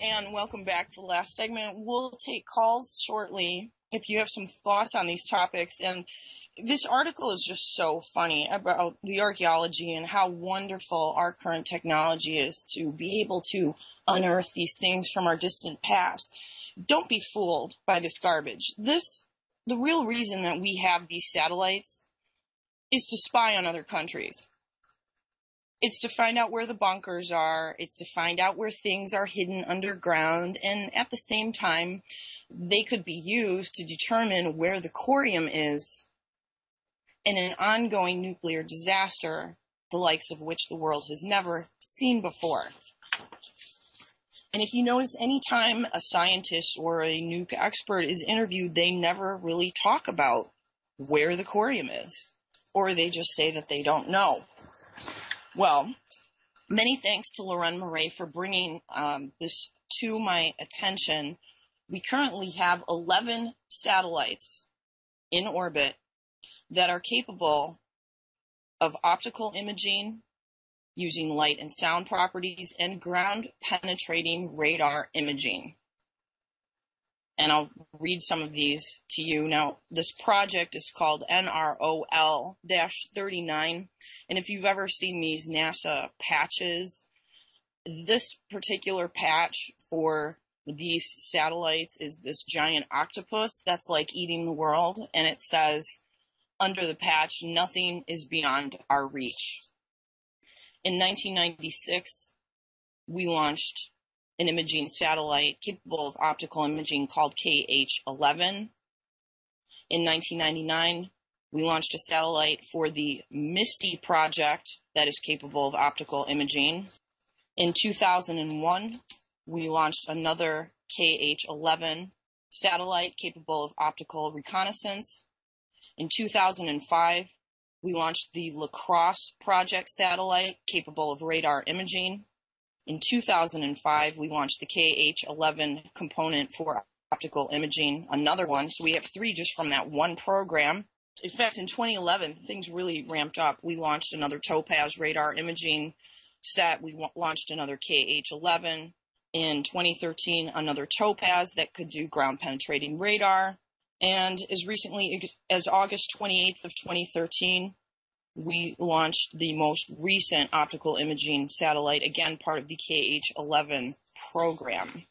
and welcome back to the last segment. We'll take calls shortly if you have some thoughts on these topics. And this article is just so funny about the archaeology and how wonderful our current technology is to be able to unearth these things from our distant past. Don't be fooled by this garbage. The real reason that we have these satellites is to spy on other countries. It's to find out where the bunkers are. It's to find out where things are hidden underground. And at the same time, they could be used to determine where the CORIUM is in an ongoing nuclear disaster, the likes of which the world has never seen before. And if you notice, any time a scientist or a nuke expert is interviewed, they never really talk about where the CORIUM is, or they just say that they don't know. Well, many thanks to Loren Murray for bringing this to my attention. We currently have 11 satellites in orbit that are capable of optical imaging using light and sound properties and ground-penetrating radar imaging. And I'll read some of these to you. Now, this project is called NROL-39, and if you've ever seen these NASA patches, this particular patch for these satellites is this giant octopus that's like eating the world, and it says, under the patch, nothing is beyond our reach. In 1996, we launched an imaging satellite capable of optical imaging called KH-11. In 1999, we launched a satellite for the MISTY project that is capable of optical imaging. In 2001, we launched another KH-11 satellite capable of optical reconnaissance. In 2005, we launched the LACROSSE project satellite capable of radar imaging. In 2005, we launched the KH-11 component for optical imaging, another one. So we have 3 just from that one program. In fact, in 2011, things really ramped up. We launched another TOPAZ radar imaging set. We launched another KH-11. In 2013, another TOPAZ that could do ground-penetrating radar. And as recently as August 28th of 2013, we launched the most recent optical imaging satellite, again, part of the KH-11 program.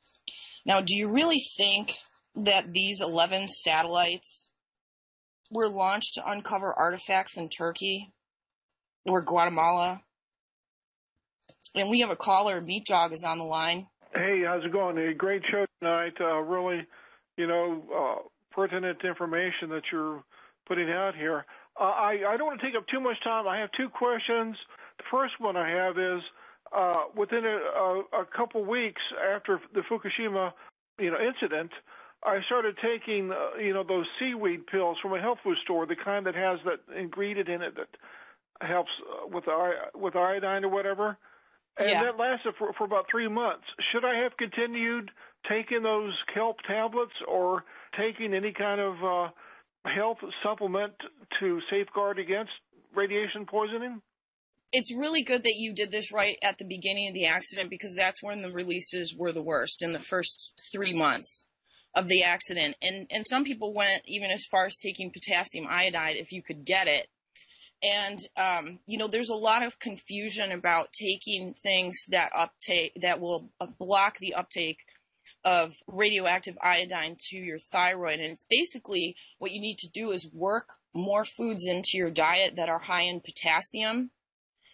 Now, do you really think that these 11 satellites were launched to uncover artifacts in Turkey or Guatemala? And we have a caller, Meat Dog, is on the line. Hey, how's it going? A great show tonight. Really, pertinent information that you're putting out here. I don't want to take up too much time. I have 2 questions. The first one I have is, within a couple weeks after the Fukushima, incident, I started taking, those seaweed pills from a health food store, the kind that has that ingredient in it that helps with iodine or whatever. And that lasted for about 3 months. Should I have continued taking those kelp tablets or taking any kind of health supplement to safeguard against radiation poisoning? It's really good that you did this right at the beginning of the accident, because that's when the releases were the worst, in the first 3 months of the accident. And some people went even as far as taking potassium iodide if you could get it. And, there's a lot of confusion about taking things that will block the uptake of radioactive iodine to your thyroid. And it's basically what you need to do is work more foods into your diet that are high in potassium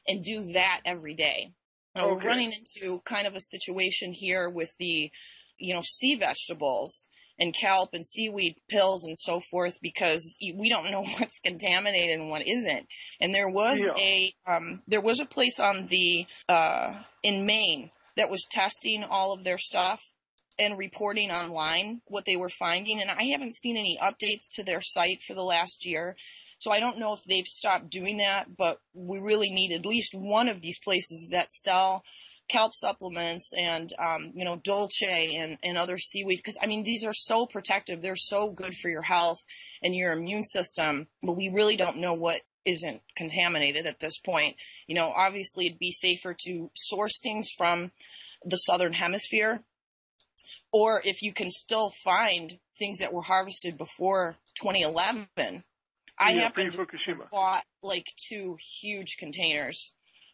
and do that every day. Now, we're running into kind of a situation here with the, sea vegetables and kelp and seaweed pills and so forth, because we don't know what's contaminated and what isn't. And there was a place on in Maine that was testing all of their stuff and reporting online what they were finding. And I haven't seen any updates to their site for the last year. So I don't know if they've stopped doing that, but we really need at least one of these places that sell kelp supplements and, dolce and other seaweed. Because, these are so protective. They're so good for your health and your immune system. But we really don't know what isn't contaminated at this point. Obviously it'd be safer to source things from the Southern Hemisphere or if you can still find things that were harvested before 2011. I happened to have bought like 2 huge containers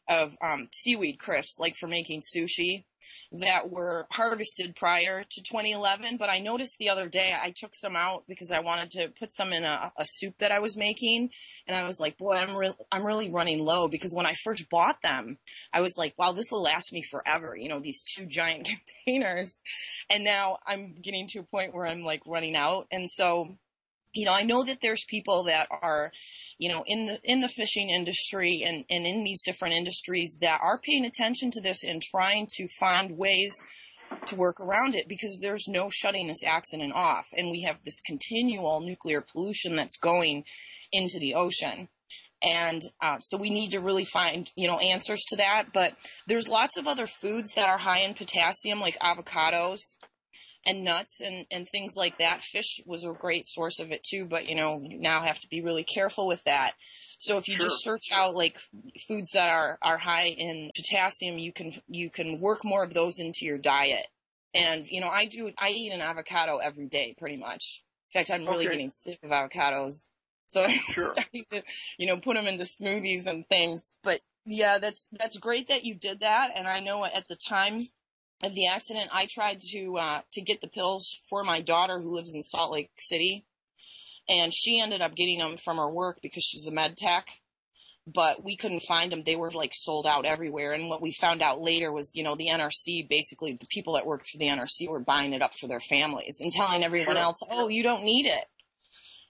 of seaweed crisps, like for making sushi, that were harvested prior to 2011. But I noticed the other day I took some out because I wanted to put some in a soup that I was making, and I was like, boy, I'm really running low, because when I first bought them, I was like, wow, this will last me forever, these 2 giant containers, and now I'm getting to a point where I'm like running out. And so, I know that there's people that are, in the fishing industry and in these different industries that are paying attention to this and trying to find ways to work around it, because there's no shutting this accident off. And we have this continual nuclear pollution that's going into the ocean. And so we need to really find, answers to that. But there's lots of other foods that are high in potassium, like avocados and nuts and things like that. Fish was a great source of it too, but you now have to be really careful with that. So if you just search out like foods that are high in potassium, you can work more of those into your diet. And I eat an avocado every day pretty much. In fact, I'm really getting sick of avocados, so I'm starting to put them into smoothies and things. But yeah, that's great that you did that. And I know at the time of the accident, I tried to get the pills for my daughter who lives in Salt Lake City, and she ended up getting them from her work because she's a med tech, but we couldn't find them. They were like sold out everywhere. And what we found out later was, the NRC, basically the people that worked for the NRC were buying it up for their families and telling everyone else, oh, you don't need it.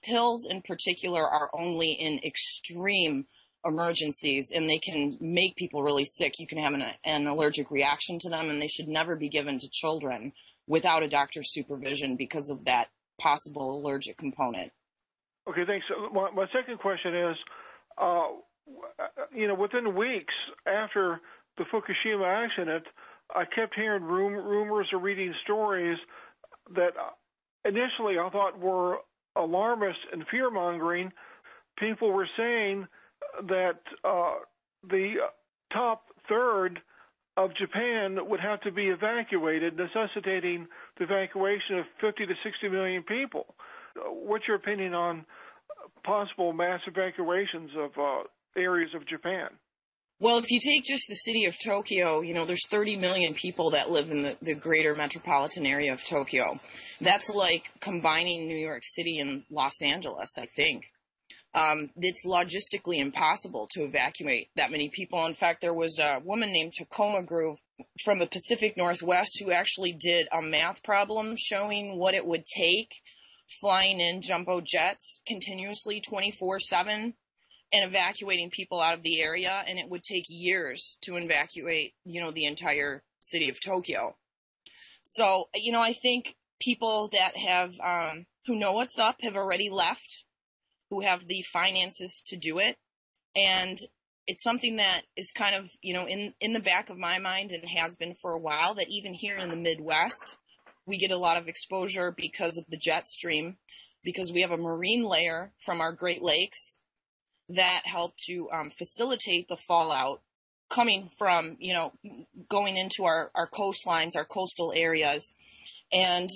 Pills in particular are only in extreme emergencies, and they can make people really sick. You can have an allergic reaction to them, and they should never be given to children without a doctor's supervision because of that possible allergic component. Okay, thanks. My second question is, within weeks after the Fukushima accident, I kept hearing rumors or reading stories that initially I thought were alarmist and fear-mongering. People were saying that the top third of Japan would have to be evacuated, necessitating the evacuation of 50 to 60 million people. What's your opinion on possible mass evacuations of areas of Japan? Well, if you take just the city of Tokyo, there's 30 million people that live in the greater metropolitan area of Tokyo. That's like combining New York City and Los Angeles, I think. It's logistically impossible to evacuate that many people. In fact, there was a woman named Tacoma Groove from the Pacific Northwest who actually did a math problem showing what it would take flying in jumbo jets continuously 24/7 and evacuating people out of the area. And it would take years to evacuate, the entire city of Tokyo. So, I think people that have, who know what's up have already left, who have the finances to do it. And it's something that is kind of, in the back of my mind, and has been for a while, that even here in the Midwest, we get a lot of exposure because of the jet stream, because we have a marine layer from our Great Lakes that help to facilitate the fallout coming from, going into our coastlines, our coastal areas. And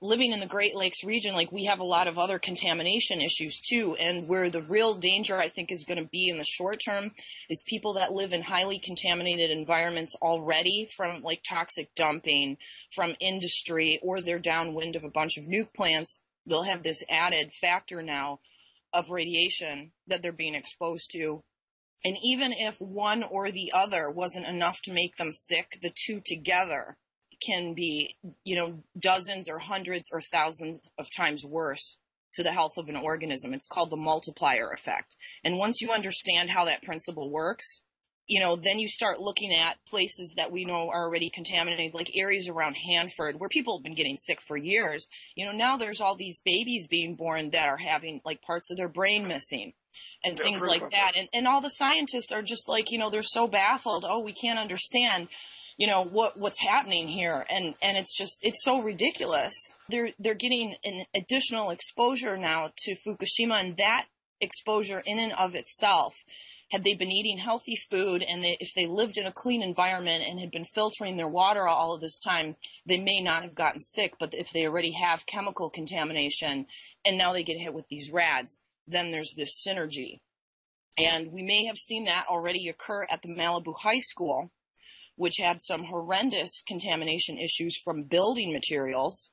living in the Great Lakes region, like, we have a lot of other contamination issues too. And where the real danger, I think, is going to be in the short term is people that live in highly contaminated environments already from like toxic dumping from industry, or they're downwind of a bunch of nuke plants. They'll have this added factor now of radiation that they're being exposed to. And even if one or the other wasn't enough to make them sick, the two together can be, dozens or hundreds or thousands of times worse to the health of an organism. It's called the multiplier effect. And once you understand how that principle works, then you start looking at places that we know are already contaminated, like areas around Hanford where people have been getting sick for years. Now there's all these babies being born that are having like parts of their brain missing and things like that. And all the scientists are just like, they're so baffled. Oh, we can't understand what's happening here. And it's so ridiculous. They're getting an additional exposure now to Fukushima, and that exposure in and of itself had they been eating healthy food and if they lived in a clean environment and had been filtering their water all of this time, they may not have gotten sick. But if they already have chemical contamination and now they get hit with these rads, then there's this synergy. And we may have seen that already occur at the Malibu High School, which had some horrendous contamination issues from building materials.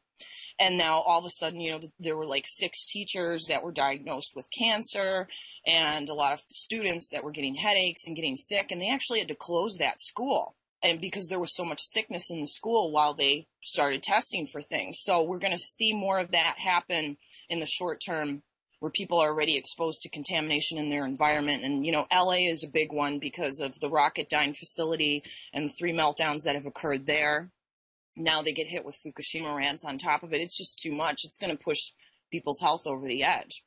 And now all of a sudden, there were like 6 teachers that were diagnosed with cancer and a lot of students that were getting headaches and getting sick. And they actually had to close that school, and because there was so much sickness in the school while they started testing for things. So we're going to see more of that happen in the short term, where people are already exposed to contamination in their environment. And, LA is a big one because of the Rocketdyne facility and the 3 meltdowns that have occurred there. Now they get hit with Fukushima rads on top of it. It's just too much. It's going to push people's health over the edge.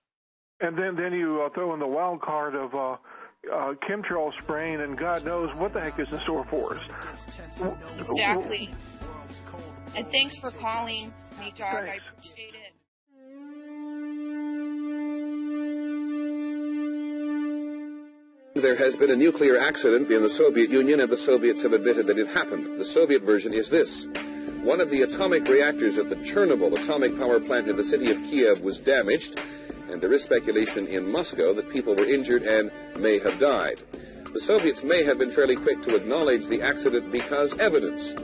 And then you throw in the wild card of chemtrail spraying, and God knows what the heck is in store for us. Exactly. And thanks for calling me, Dog. I appreciate it. There has been a nuclear accident in the Soviet Union, and the Soviets have admitted that it happened. The Soviet version is this. One of the atomic reactors at the Chernobyl atomic power plant in the city of Kiev was damaged, and there is speculation in Moscow that people were injured and may have died. The Soviets may have been fairly quick to acknowledge the accident because evidence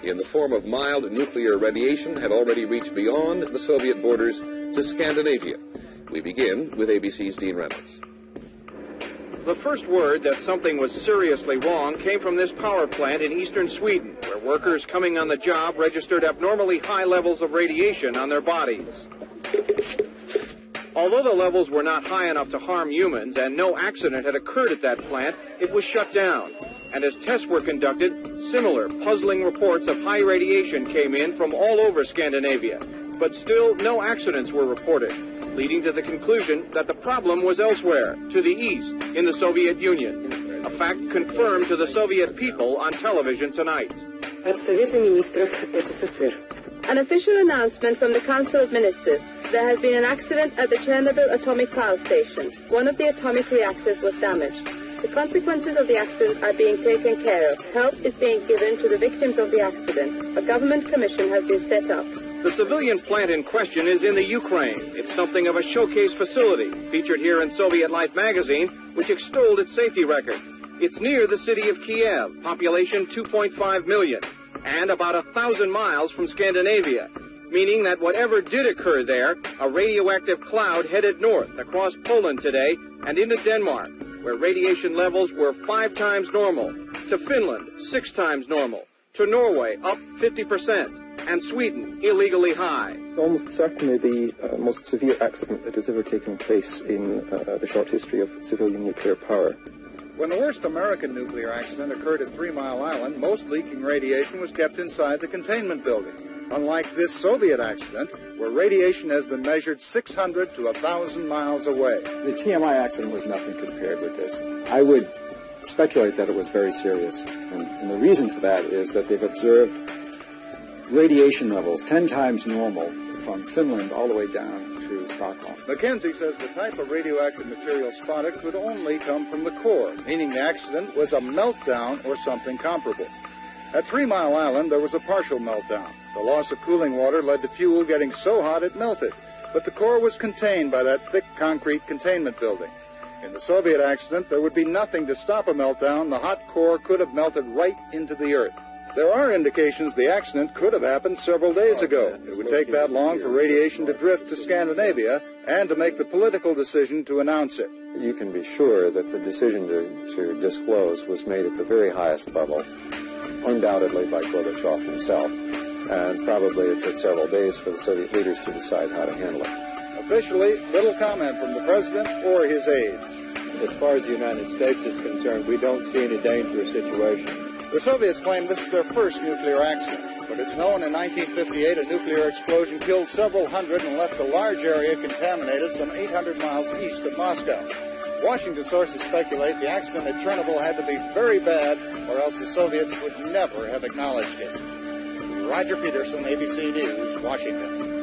in the form of mild nuclear radiation had already reached beyond the Soviet borders to Scandinavia. We begin with ABC's Dean Reynolds. The first word that something was seriously wrong came from this power plant in eastern Sweden, where workers coming on the job registered abnormally high levels of radiation on their bodies. Although the levels were not high enough to harm humans and no accident had occurred at that plant, it was shut down. And as tests were conducted, similar puzzling reports of high radiation came in from all over Scandinavia. But still, no accidents were reported, leading to the conclusion that the problem was elsewhere, to the east, in the Soviet Union. A fact confirmed to the Soviet people on television tonight. An official announcement from the Council of Ministers. There has been an accident at the Chernobyl atomic power station. One of the atomic reactors was damaged. The consequences of the accident are being taken care of. Help is being given to the victims of the accident. A government commission has been set up. The civilian plant in question is in the Ukraine. It's something of a showcase facility, featured here in Soviet Life magazine, which extolled its safety record. It's near the city of Kiev, population 2.5 million, and about 1,000 miles from Scandinavia, meaning that whatever did occur there, a radioactive cloud headed north across Poland today and into Denmark, where radiation levels were 5 times normal, to Finland 6 times normal, to Norway up 50%, and Sweden illegally high. It's almost certainly the most severe accident that has ever taken place in the short history of civilian nuclear power. When the worst American nuclear accident occurred at 3 Mile Island, most leaking radiation was kept inside the containment building. Unlike this Soviet accident, where radiation has been measured 600 to 1,000 miles away. The TMI accident was nothing compared with this. I would speculate that it was very serious. And the reason for that is that they've observed radiation levels 10 times normal from Finland all the way down to Stockholm. Mackenzie says the type of radioactive material spotted could only come from the core, meaning the accident was a meltdown or something comparable. At 3 Mile Island, there was a partial meltdown. The loss of cooling water led to fuel getting so hot it melted, but the core was contained by that thick concrete containment building. In the Soviet accident, there would be nothing to stop a meltdown. The hot core could have melted right into the earth. There are indications the accident could have happened several days ago. It would take that long for radiation to drift to Scandinavia and to make the political decision to announce it. You can be sure that the decision to disclose was made at the very highest level, undoubtedly by Gorbachev himself, and probably it took several days for the Soviet leaders to decide how to handle it. Officially, little comment from the president or his aides. As far as the United States is concerned, we don't see any dangerous situation. The Soviets claim this is their first nuclear accident, but it's known in 1958 a nuclear explosion killed several hundred and left a large area contaminated some 800 miles east of Moscow. Washington sources speculate the accident at Chernobyl had to be very bad, or else the Soviets would never have acknowledged it. Roger Peterson, ABC News, Washington.